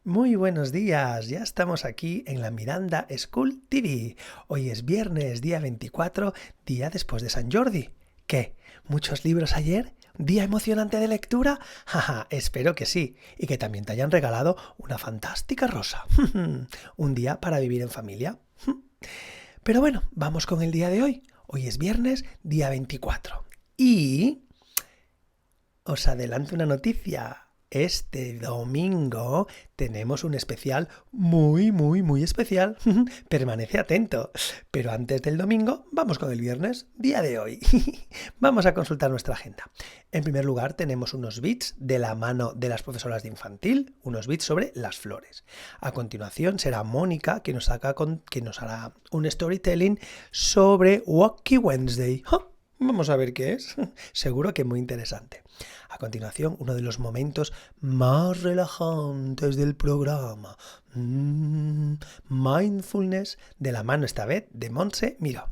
Muy buenos días, ya estamos aquí en la Miranda School TV. Hoy es viernes, día 24, día después de San Jordi. ¿Qué? ¿Muchos libros ayer? ¿Día emocionante de lectura? Jaja, espero que sí, y que también te hayan regalado una fantástica rosa. Un día para vivir en familia. Pero bueno, vamos con el día de hoy. Hoy es viernes, día 24. Y os adelanto una noticia. Este domingo tenemos un especial muy especial. Permanece atento. Pero antes del domingo, vamos con el viernes, día de hoy. Vamos a consultar nuestra agenda. En primer lugar, tenemos unos beats de la mano de las profesoras de infantil, unos beats sobre las flores. A continuación será Mónica que nos hará un storytelling sobre Wacky Wednesday. Vamos a ver qué es. Seguro que muy interesante. A continuación, uno de los momentos más relajantes del programa. Mindfulness, de la mano esta vez de Montse Miró.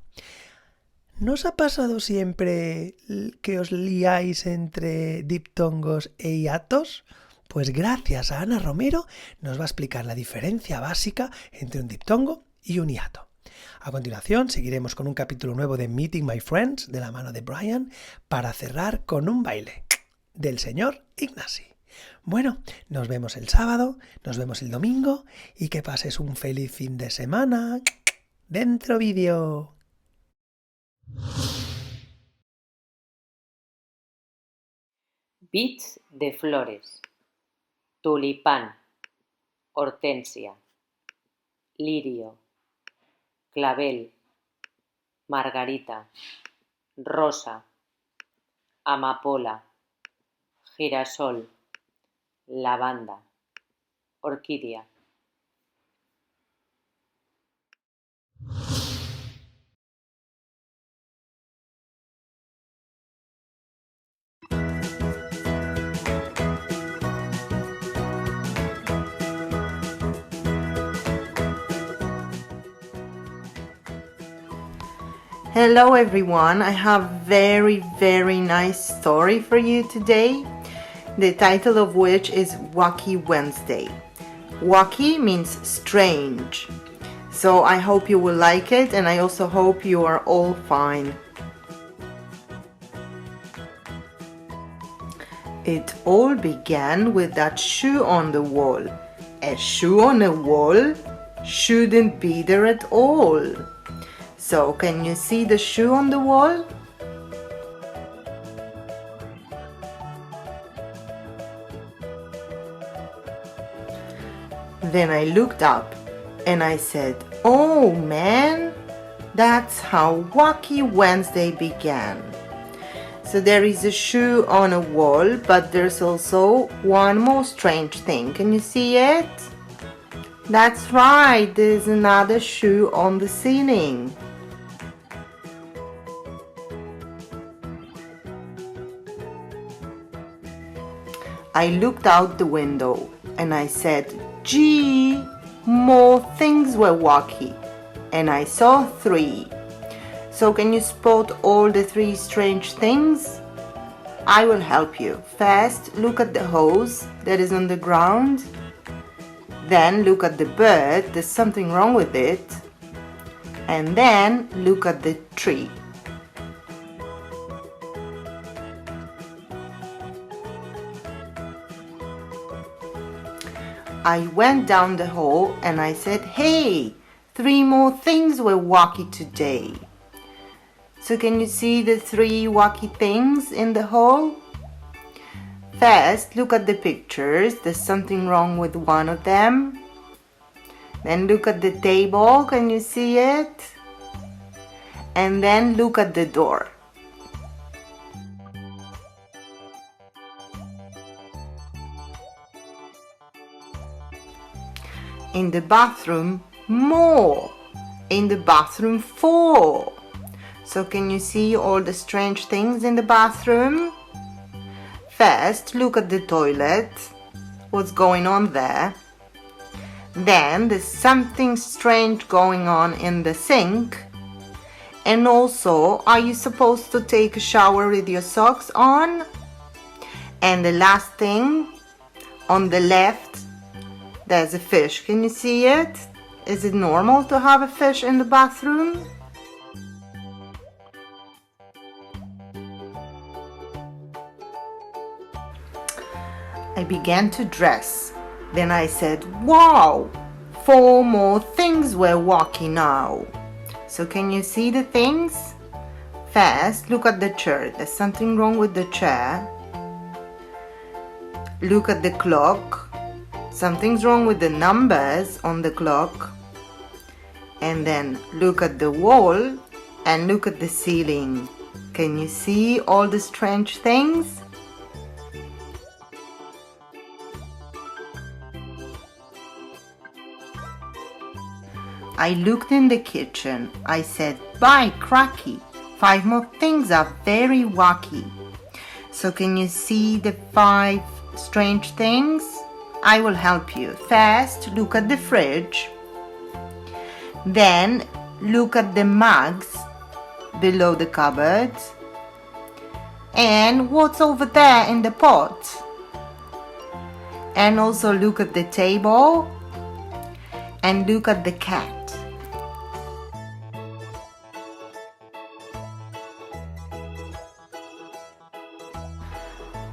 ¿No os ha pasado siempre que os liáis entre diptongos e hiatos? Pues gracias a Ana Romero nos va a explicar la diferencia básica entre un diptongo y un hiato. A continuación seguiremos con un capítulo nuevo de Meeting My Friends de la mano de Brian para cerrar con un baile del señor Ignasi. Bueno, nos vemos el sábado, nos vemos el domingo y que pases un feliz fin de semana. Dentro vídeo. Bits de flores: tulipán, hortensia, lirio, clavel, margarita, rosa, amapola, girasol, lavanda, orquídea. Hello everyone, I have very nice story for you today, the title of which is Wacky Wednesday. Wacky means strange, so I hope you will like it and I also hope you are all fine. It all began with that shoe on the wall. A shoe on a wall shouldn't be there at all. So, can you see the shoe on the wall? Then I looked up and I said, "Oh man, that's how Wacky Wednesday began." So there is a shoe on a wall, but there's also one more strange thing. Can you see it? That's right, there's another shoe on the ceiling. I looked out the window and I said, "Gee, more things were wacky." And I saw 3. So can you spot all the 3 strange things? I will help you. First, look at the hose that is on the ground. Then look at the bird, there's something wrong with it. And then look at the tree. I went down the hall and I said, "Hey, 3 more things were wacky today." So can you see the 3 wacky things in the hall? First, look at the pictures. There's something wrong with one of them. Then look at the table. Can you see it? And then look at the door. In the bathroom, more. In the bathroom, 4. So can you see all the strange things in the bathroom? First, look at the toilet. What's going on there? Then there's something strange going on in the sink. And also, are you supposed to take a shower with your socks on? And the last thing, on the left, There's a fish. Can you see it? Is it normal to have a fish in the bathroom? I began to dress. Then I said, wow, 4 more things were walking now. So can you see the things? First, look at the chair. There's something wrong with the chair. Look at the clock. Something's wrong with the numbers on the clock. And then look at the wall and look at the ceiling. Can you see all the strange things? I looked in the kitchen. I said, by cracky, 5 more things are very wacky. So can you see the 5 strange things? I will help you. First, look at the fridge. Then look at the mugs below the cupboard. And what's over there in the pot? And also look at the table. And look at the cat.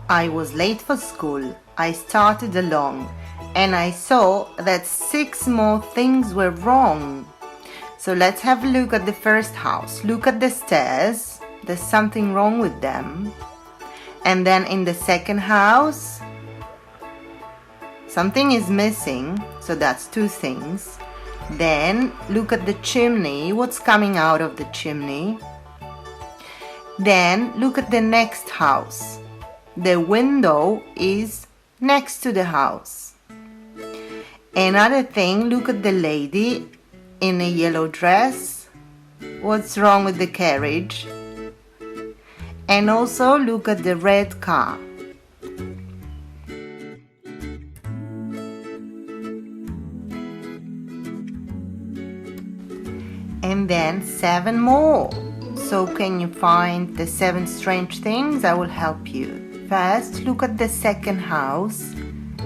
I was late for school. I started along and I saw that 6 more things were wrong. So let's have a look at the first house. Look at the stairs. There's something wrong with them. And then in the second house, something is missing. So that's 2 things. Then look at the chimney. What's coming out of the chimney? Then look at the next house. The window is next to the house. Another thing, look at the lady in a yellow dress. What's wrong with the carriage? And also look at the red car. And then 7 more. So can you find the 7 strange things? I will help you. First, look at the second house.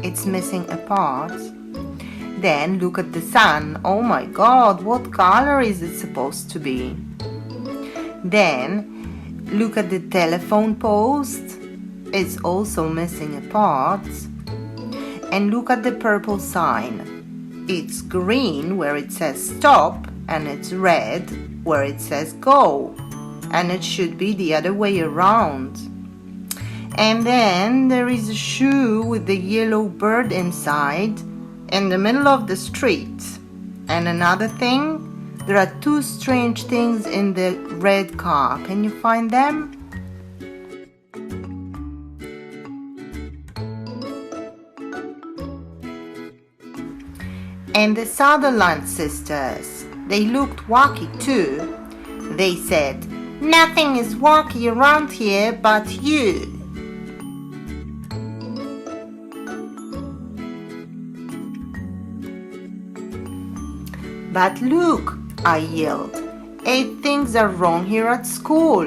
It's missing a part. Then look at the sun. Oh my god, what color is it supposed to be? Then look at the telephone post. It's also missing a part. And look at the purple sign. It's green where it says stop, and it's red where it says go. And it should be the other way around. And then there is a shoe with the yellow bird inside in the middle of the street. And another thing, there are 2 strange things in the red car. Can you find them? And the Sutherland sisters, they looked wacky too. They said, nothing is wacky around here but you. But look, I yelled, 8 things are wrong here at school.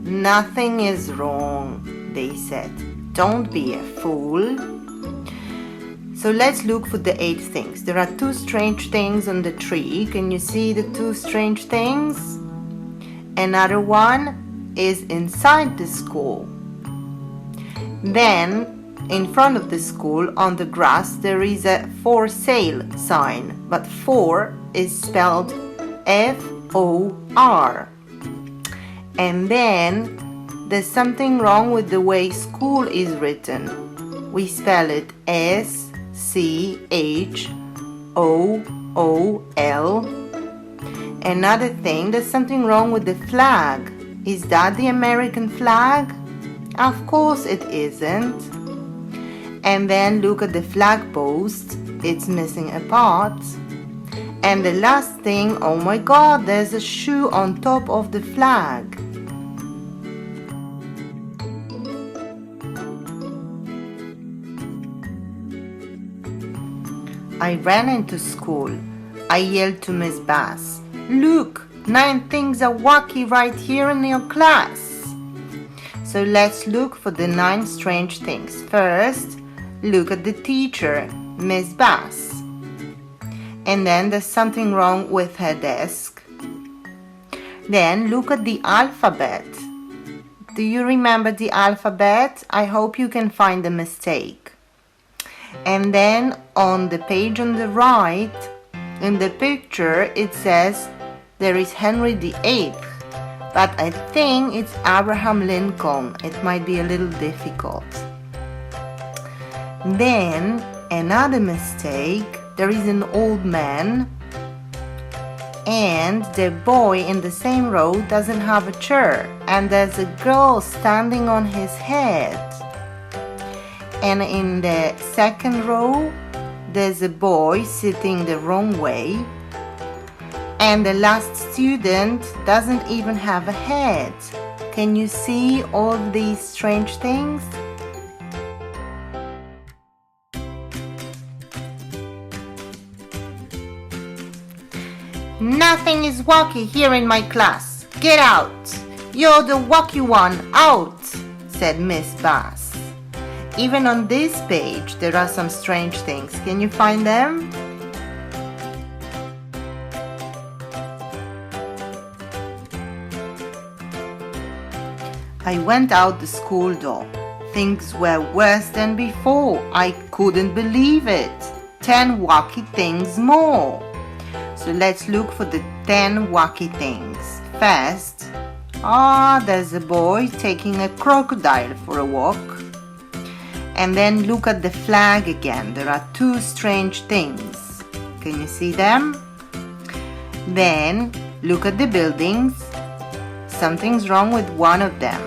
Nothing is wrong, they said. Don't be a fool. So let's look for the 8 things. There are 2 strange things on the tree. Can you see the 2 strange things? Another one is inside the school. Then in front of the school on the grass there is a for sale sign, but for is spelled F-O-R. And then there's something wrong with the way school is written. We spell it S-C-H-O-O-L. Another thing, there's something wrong with the flag. Is that the American flag? Of course it isn't. And then look at the flag post. It's missing a part. And the last thing, oh my god, there's a shoe on top of the flag. I ran into school. I yelled to Miss Bass, look, 9 things are wacky right here in your class. So let's look for the 9 strange things. First, look at the teacher. Miss Bass. And then there's something wrong with her desk. Then look at the alphabet. Do you remember the alphabet? I hope you can find the mistake. And then on the page on the right, in the picture, it says there is Henry VIII, but I think it's Abraham Lincoln. It might be a little difficult. Then another mistake, there is an old man and the boy in the same row doesn't have a chair, and there's a girl standing on his head. And in the second row, there's a boy sitting the wrong way, and the last student doesn't even have a head. Can you see all these strange things? Nothing is wacky here in my class. Get out! You're the wacky one, out! Said Miss Bass. Even on this page there are some strange things. Can you find them? I went out the school door. Things were worse than before. I couldn't believe it. 10 wacky things more. So let's look for the 10 wacky things. First, there's a boy taking a crocodile for a walk. And then look at the flag again. There are 2 strange things. Can you see them? Then look at the buildings. Something's wrong with one of them.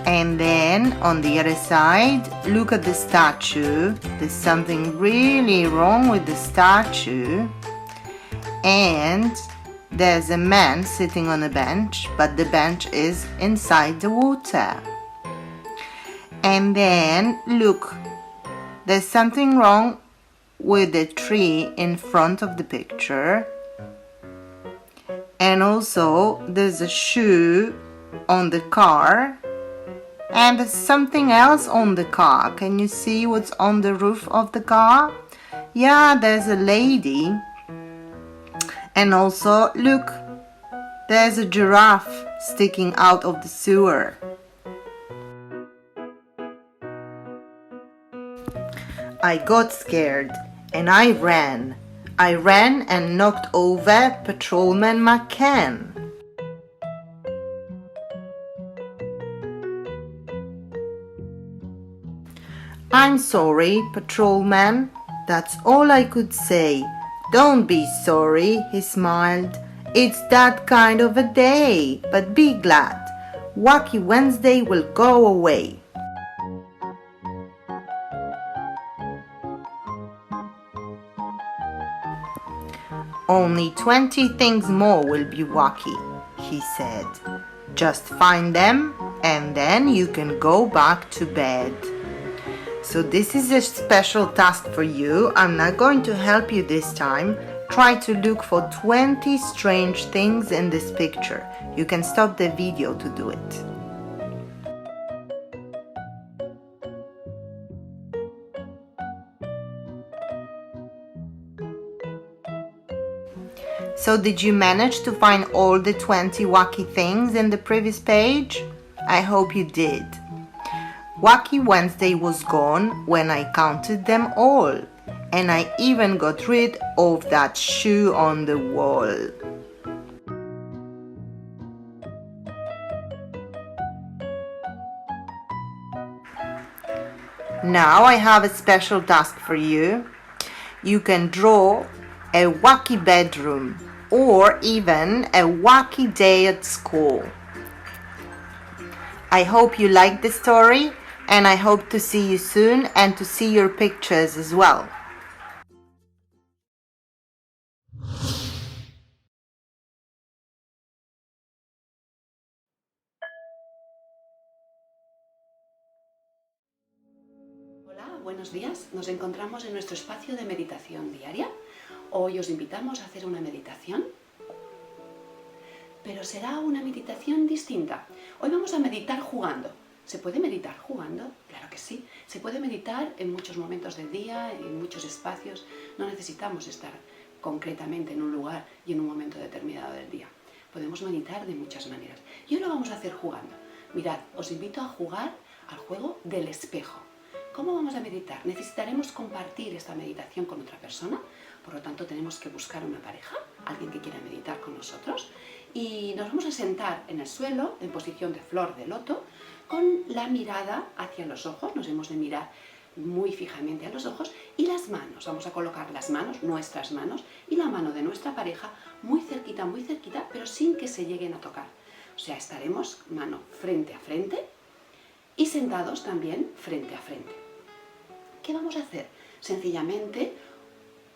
And then on the other side, look at the statue. There's something really wrong with the statue. And there's a man sitting on a bench, but the bench is inside the water. And then look, there's something wrong with the tree in front of the picture. And also there's a shoe on the car. And there's something else on the car. Can you see what's on the roof of the car? Yeah, there's a lady. And also, look, there's a giraffe sticking out of the sewer. I got scared and I ran. I ran and knocked over Patrolman McCann. I'm sorry, Patrolman. That's all I could say. Don't be sorry, he smiled. It's that kind of a day, but be glad. Wacky Wednesday will go away. Only 20 things more will be wacky, he said. Just find them and then you can go back to bed. So this is a special task for you. I'm not going to help you this time. Try to look for 20 strange things in this picture. You can stop the video to do it. So did you manage to find all the 20 wacky things in the previous page? I hope you did. Wacky Wednesday was gone when I counted them all, and I even got rid of that shoe on the wall. Now I have a special task for you. You can draw a wacky bedroom or even a wacky day at school. I hope you liked the story, and I hope to see you soon and to see your pictures as well. Hola, buenos días. Nos encontramos en nuestro espacio de meditación diaria. Hoy os invitamos a hacer una meditación, pero será una meditación distinta. Hoy vamos a meditar jugando. ¿Se puede meditar jugando? Claro que sí. Se puede meditar en muchos momentos del día, en muchos espacios. No necesitamos estar concretamente en un lugar y en un momento determinado del día. Podemos meditar de muchas maneras. Y hoy lo vamos a hacer jugando. Mirad, os invito a jugar al juego del espejo. ¿Cómo vamos a meditar? Necesitaremos compartir esta meditación con otra persona, por lo tanto tenemos que buscar una pareja, alguien que quiera meditar con nosotros, y nos vamos a sentar en el suelo, en posición de flor de loto, con la mirada hacia los ojos, nos hemos de mirar muy fijamente a los ojos, y las manos, vamos a colocar las manos, nuestras manos, y la mano de nuestra pareja muy cerquita, pero sin que se lleguen a tocar. O sea, estaremos mano frente a frente y sentados también frente a frente. ¿Qué vamos a hacer? Sencillamente,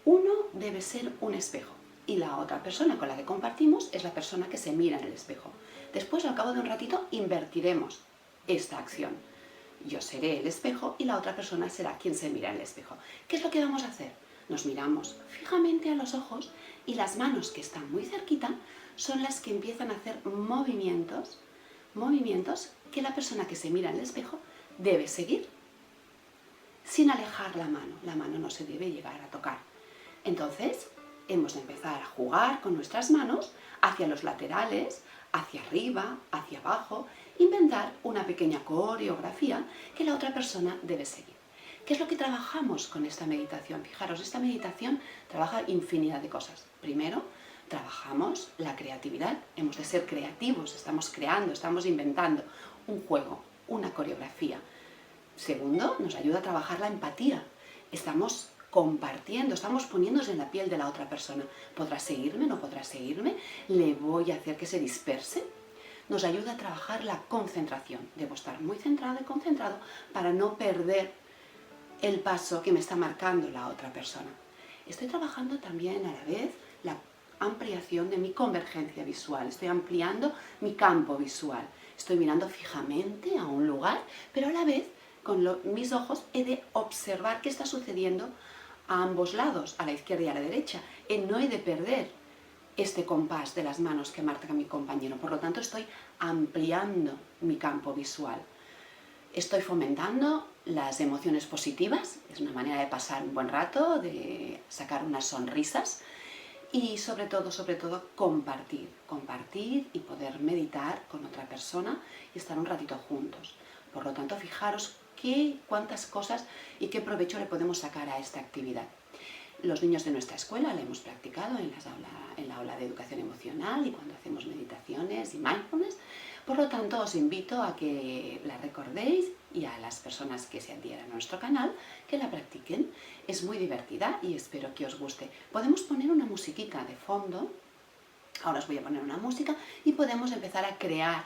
uno debe ser un espejo y la otra persona con la que compartimos es la persona que se mira en el espejo. Después, al cabo de un ratito, invertiremos esta acción. Yo seré el espejo y la otra persona será quien se mira en el espejo. ¿Qué es lo que vamos a hacer? Nos miramos fijamente a los ojos y las manos que están muy cerquita son las que empiezan a hacer movimientos que la persona que se mira en el espejo debe seguir sin alejar la mano no se debe llegar a tocar. Entonces, hemos de empezar a jugar con nuestras manos hacia los laterales, hacia arriba, hacia abajo, inventar una pequeña coreografía que la otra persona debe seguir. ¿Qué es lo que trabajamos con esta meditación? Fijaros, esta meditación trabaja infinidad de cosas. Primero, trabajamos la creatividad, hemos de ser creativos, estamos creando, estamos inventando un juego, una coreografía. Segundo, nos ayuda a trabajar la empatía. Estamos compartiendo, estamos poniéndonos en la piel de la otra persona. ¿Podrá seguirme? ¿No podrá seguirme? ¿Le voy a hacer que se disperse? Nos ayuda a trabajar la concentración. Debo estar muy centrado y concentrado para no perder el paso que me está marcando la otra persona. Estoy trabajando también a la vez la ampliación de mi convergencia visual. Estoy ampliando mi campo visual. Estoy mirando fijamente a un lugar, pero a la vez con mis ojos he de observar qué está sucediendo a ambos lados, a la izquierda y a la derecha. No he de perder este compás de las manos que marca mi compañero. Por lo tanto, estoy ampliando mi campo visual. Estoy fomentando las emociones positivas. Es una manera de pasar un buen rato, de sacar unas sonrisas. Y sobre todo, compartir y poder meditar con otra persona y estar un ratito juntos. Por lo tanto, fijaros cuántas cosas y qué provecho le podemos sacar a esta actividad. Los niños de nuestra escuela la hemos practicado en la aula de educación emocional y cuando hacemos meditaciones y mindfulness. Por lo tanto, os invito a que la recordéis y a las personas que se adhieran a nuestro canal que la practiquen. Es muy divertida y espero que os guste. Podemos poner una musiquita de fondo. Ahora os voy a poner una música y podemos empezar a crear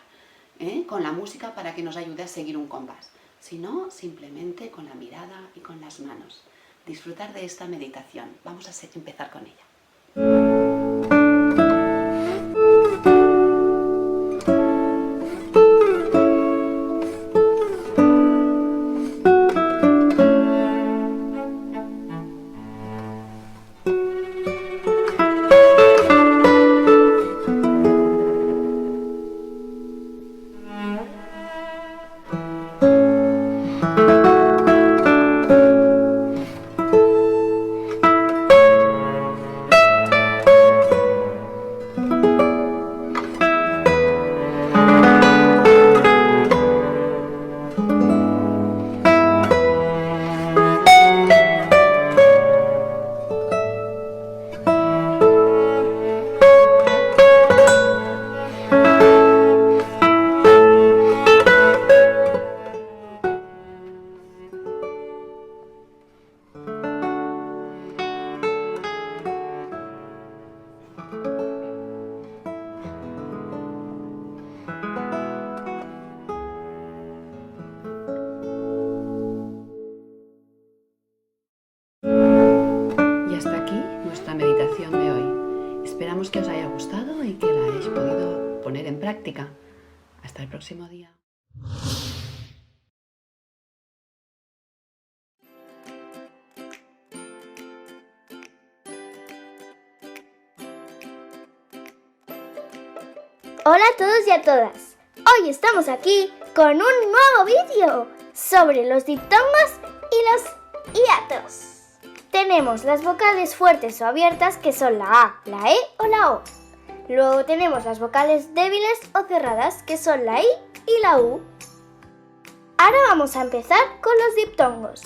con la música para que nos ayude a seguir un compás. Si no, simplemente con la mirada y con las manos. Disfrutar de esta meditación. Vamos a empezar con ella. Meditación de hoy. Esperamos que os haya gustado y que la hayáis podido poner en práctica. Hasta el próximo día. Hola a todos y a todas. Hoy estamos aquí con un nuevo vídeo. sobre los diptongos y los hiatos. Tenemos las vocales fuertes o abiertas, que son la A, la E o la O. Luego tenemos las vocales débiles o cerradas, que son la I y la U. Ahora vamos a empezar con los diptongos,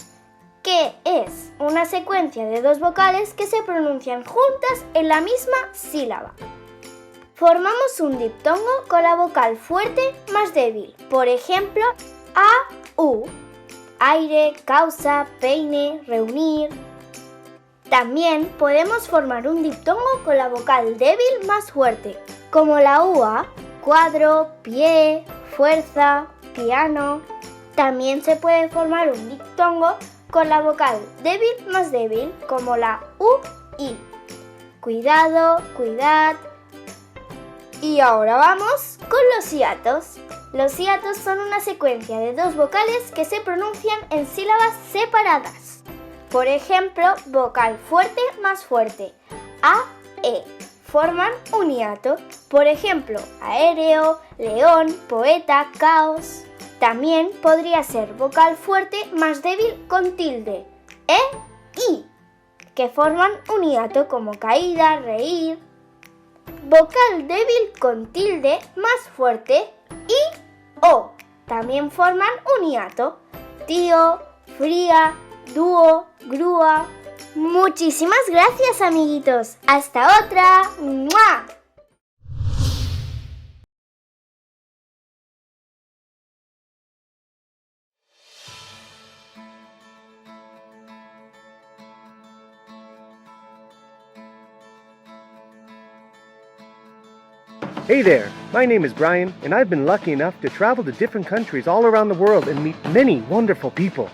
que es una secuencia de dos vocales que se pronuncian juntas en la misma sílaba. Formamos un diptongo con la vocal fuerte más débil, por ejemplo, A, U. Aire, causa, peine, reunir. También podemos formar un diptongo con la vocal débil más fuerte, como la UA, cuadro, pie, fuerza, piano. También se puede formar un diptongo con la vocal débil más débil, como la UI. Cuidado, cuidad. Y ahora vamos con los hiatos. Los hiatos son una secuencia de dos vocales que se pronuncian en sílabas separadas. Por ejemplo, vocal fuerte más fuerte, A, E, forman un hiato. Por ejemplo, aéreo, león, poeta, caos. También podría ser vocal fuerte más débil con tilde, E, I, que forman un hiato como caída, reír. Vocal débil con tilde más fuerte, I, O, también forman un hiato. Tío, fría, dúo, grúa. Muchísimas gracias, amiguitos. ¡Hasta otra! ¡Mua! Hey there, my name is Brian, and I've been lucky enough to travel to different countries all around the world and meet many wonderful people.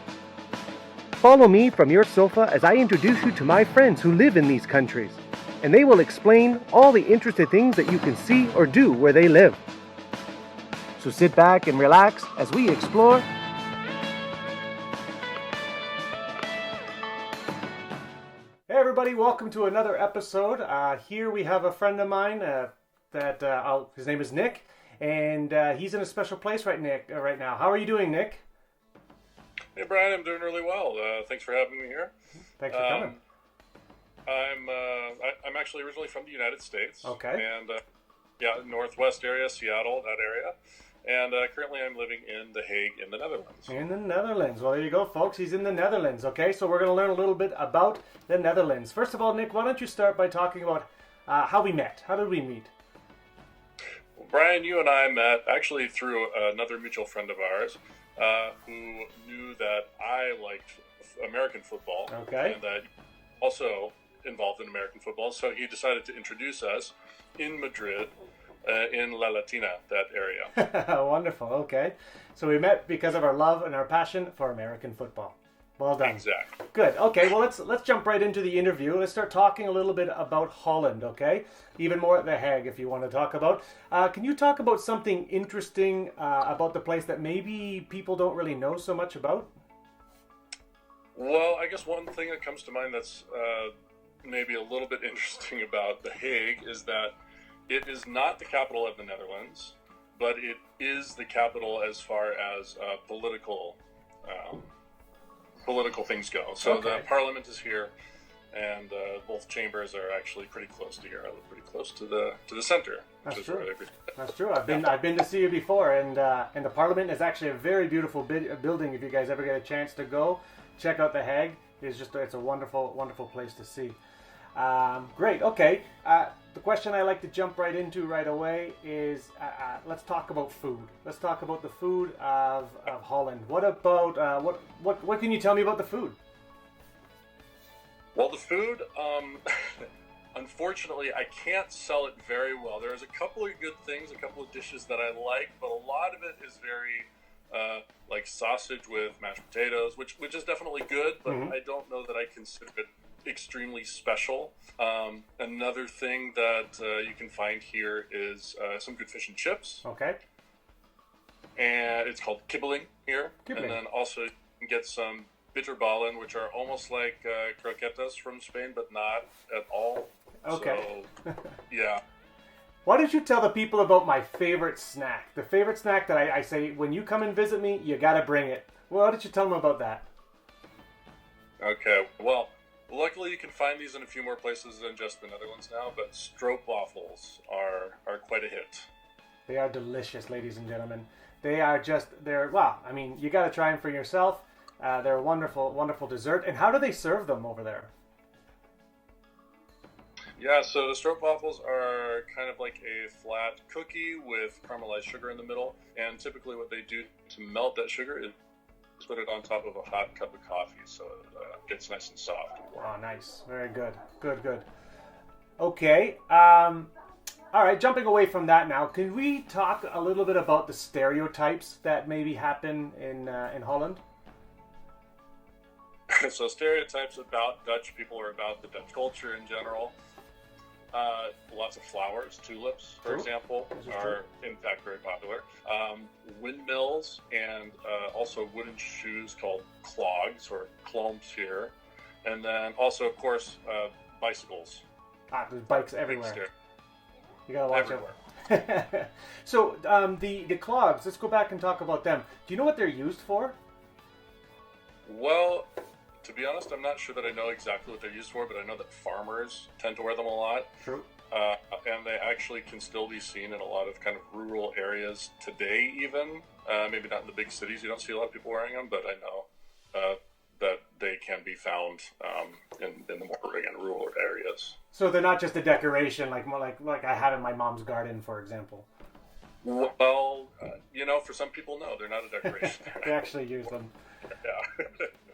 Follow me from your sofa as I introduce you to my friends who live in these countries, and they will explain all the interesting things that you can see or do where they live. So sit back and relax as we explore. Hey everybody, welcome to another episode. Here we have a friend of mine his name is Nick, and he's in a special place right now. How are you doing, Nick? Hey Brian, I'm doing really well. Thanks for having me here. Thanks for coming. I'm actually originally from the United States. Okay. And Northwest area, Seattle, that area. And currently I'm living in The Hague in the Netherlands. In the Netherlands. Well, there you go, folks. He's in the Netherlands. Okay, so we're going to learn a little bit about the Netherlands. First of all, Nick, why don't you start by talking about how we met? How did we meet? Well, Brian, you and I met actually through another mutual friend of ours who knew that I liked American football. Okay. And that also involved in American football. So he decided to introduce us in Madrid, in La Latina, that area. Wonderful. Okay. So we met because of our love and our passion for American football. Well done. Exactly. Good. Okay, well, let's jump right into the interview. Let's start talking a little bit about Holland, okay? Even more at The Hague, if you want to talk about. Can you talk about something interesting about the place that maybe people don't really know so much about? Well, I guess one thing that comes to mind that's maybe a little bit interesting about The Hague is that it is not the capital of the Netherlands, but it is the capital as far as political things go. So Okay. The parliament is here, and both chambers are actually pretty close to here. I live pretty close to the center. That's which is true. where everything- That's true. I've been to see you before, and the Parliament is actually a very beautiful building. If you guys ever get a chance to go, check out The Hague. It's a wonderful place to see. Great. Okay. The question I like to jump right into right away is let's talk about food. Let's talk about the food of Holland. What about what can you tell me about the food? Well, the food, unfortunately, I can't sell it very well. There's a couple of good things, a couple of dishes that I like, but a lot of it is very like sausage with mashed potatoes, which is definitely good, but I don't know that I consider it extremely special. Another thing that you can find here is some good fish and chips. Okay. And it's called kibbeling here. Kibbeling. And then also you can get some bitterballen, which are almost like croquetas from Spain, but not at all. Okay. So, yeah. Why don't you tell the people about my favorite snack? The favorite snack that I say, when you come and visit me, you gotta bring it. Why don't you tell them about that? Okay, well, luckily you can find these in a few more places than just the Netherlands now, but stroopwafels are quite a hit. They are delicious, ladies and gentlemen. Well, I mean, you got to try them for yourself. They're a wonderful, wonderful dessert. And how do they serve them over there? Yeah, so the stroopwafels are kind of like a flat cookie with caramelized sugar in the middle, and typically what they do to melt that sugar is put it on top of a hot cup of coffee, so it gets nice and soft. Oh, nice. Very good. Good. Okay. All right, jumping away from that now, can we talk a little bit about the stereotypes that maybe happen in Holland? So stereotypes about Dutch people or about the Dutch culture in general. Lots of flowers, tulips, for example, are in fact very popular. Windmills and also wooden shoes called clogs or klomps here. And then also, of course, bicycles. There's bikes everywhere. You gotta watch everywhere. out. So the clogs, let's go back and talk about them. Do you know what they're used for? Well, to be honest, I'm not sure that I know exactly what they're used for, but I know that farmers tend to wear them a lot. True. And they actually can still be seen in a lot of kind of rural areas today even. Maybe not in the big cities. You don't see a lot of people wearing them, but I know that they can be found in the more, again, rural areas. So they're not just a decoration like I have in my mom's garden, for example. Well, for some people, no, they're not a decoration. They actually use them. Yeah.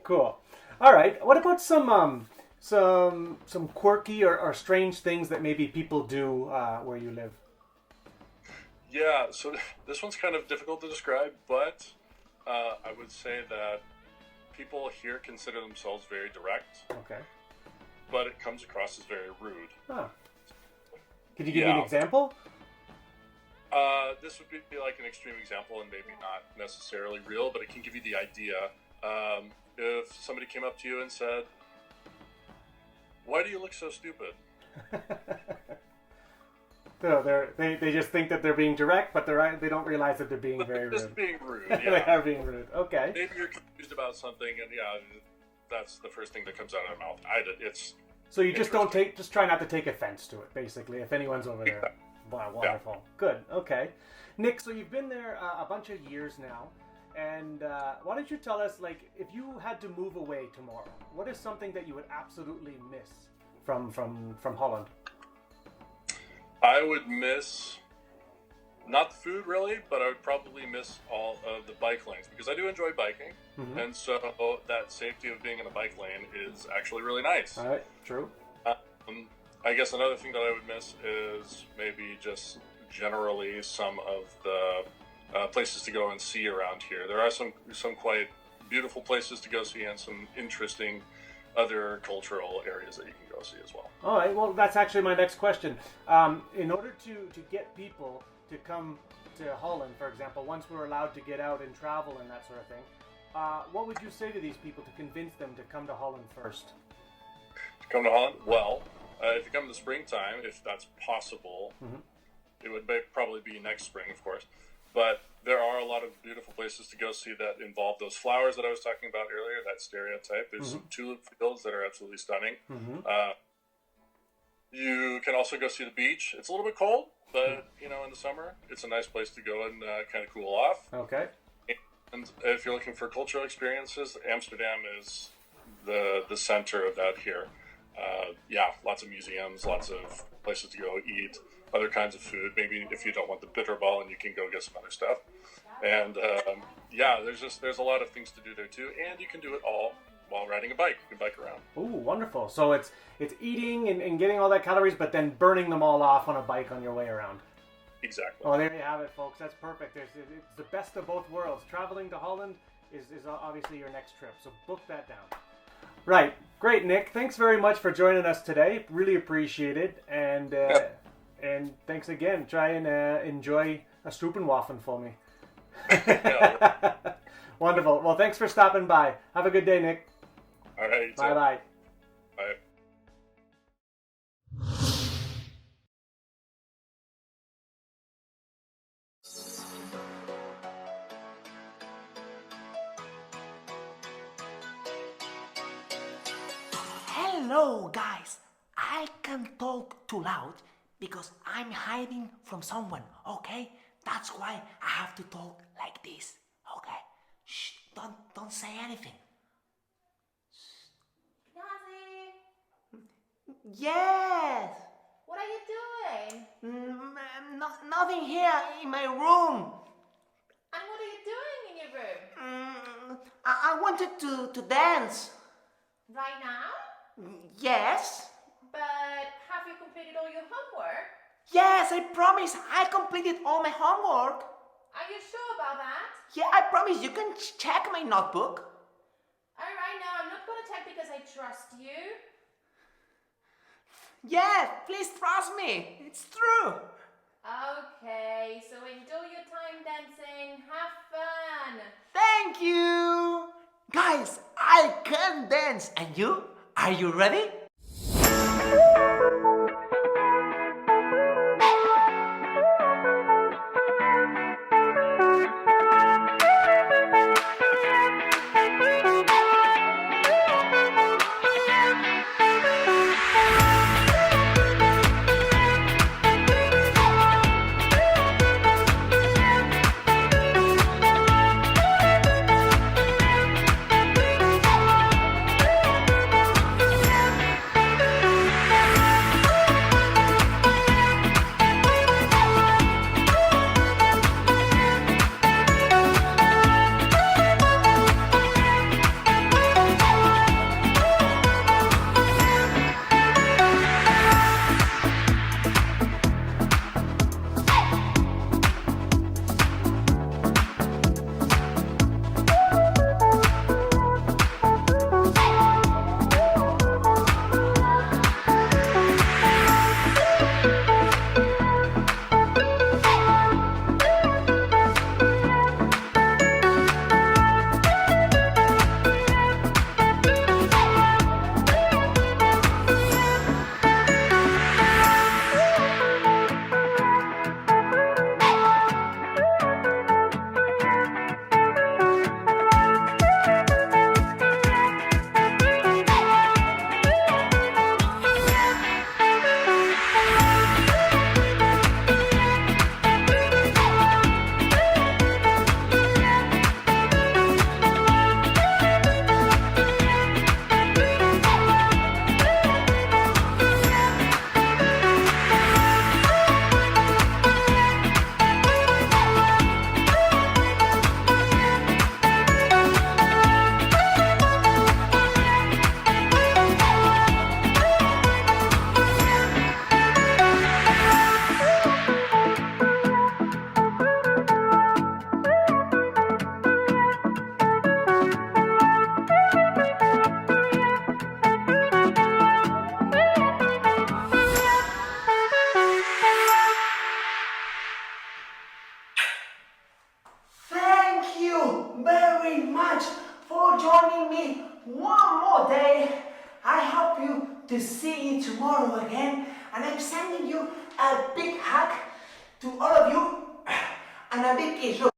Cool. All right. What about some quirky or strange things that maybe people do where you live? Yeah. So this one's kind of difficult to describe, but I would say that people here consider themselves very direct. Okay. But it comes across as very rude. Huh. Could you give me an example? This would be like an extreme example and maybe not necessarily real, but it can give you the idea. If somebody came up to you and said, "Why do you look so stupid?" So they just think that they're being direct, but they don't realize that they're being very rude. Just being rude. They Yeah. are being rude. Okay. Maybe you're confused about something, and that's the first thing that comes out of their mouth. So you just just try not to take offense to it, basically, if anyone's over there. Yeah. Wow, wonderful. Yeah. Good. Okay. Nick, so you've been there a bunch of years now, and why don't you tell us, like, if you had to move away tomorrow, what is something that you would absolutely miss from Holland? I would miss, not the food really, but I would probably miss all of the bike lanes because I do enjoy biking. Mm-hmm. And so that safety of being in a bike lane is actually really nice. All right, true. I guess another thing that I would miss is maybe just generally some of the places to go and see around here. There are some quite beautiful places to go see and some interesting other cultural areas that you can go see as well. All right, well, that's actually my next question. In order to get people to come to Holland, for example, once we're allowed to get out and travel and that sort of thing, what would you say to these people to convince them to come to Holland first? To come to Holland? Well, if you come in the springtime, if that's possible, mm-hmm. It would probably be next spring, of course. But there are a lot of beautiful places to go see that involve those flowers that I was talking about earlier, that stereotype. There's some tulip fields that are absolutely stunning. Mm-hmm. You can also go see the beach. It's a little bit cold, but, in the summer, it's a nice place to go and kind of cool off. Okay. And if you're looking for cultural experiences, Amsterdam is the center of that here. Lots of museums, lots of places to go eat, other kinds of food. Maybe if you don't want the bitterball, and you can go get some other stuff. And there's a lot of things to do there too, and you can do it all while riding a bike. You can bike around. Ooh, wonderful! So it's eating and getting all that calories, but then burning them all off on a bike on your way around. Exactly. Oh, there you have it, folks. That's perfect. It's the best of both worlds. Traveling to Holland is obviously your next trip, so book that down. Right. Great, Nick. Thanks very much for joining us today. Really appreciate it. And and thanks again. Try and enjoy a Stroopwafel for me. Wonderful. Well, thanks for stopping by. Have a good day, Nick. All right. Bye-bye. Bye. Hello, guys. I can't talk too loud because I'm hiding from someone, okay? That's why I have to talk like this, okay? Shh, don't say anything. Yes. What are you doing? Nothing here in my room. And what are you doing in your room? I wanted to dance. Right now? Yes. But have you completed all your homework? Yes, I promise. I completed all my homework. Are you sure about that? Yeah, I promise. You can check my notebook. Alright, no, I'm not gonna check because I trust you. Yes, please trust me. It's true. Okay, so enjoy your time dancing. Have fun. Thank you. Guys, I can dance. And you? Are you ready? Thank you very much for joining me one more day. I hope you to see you tomorrow again, and I'm sending you a big hug to all of you and a big kiss. Look.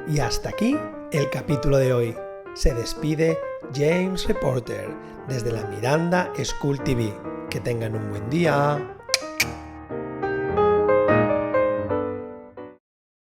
Y hasta aquí el capítulo de hoy. Se despide James Reporter desde la Miranda School TV. Que tengan un buen día.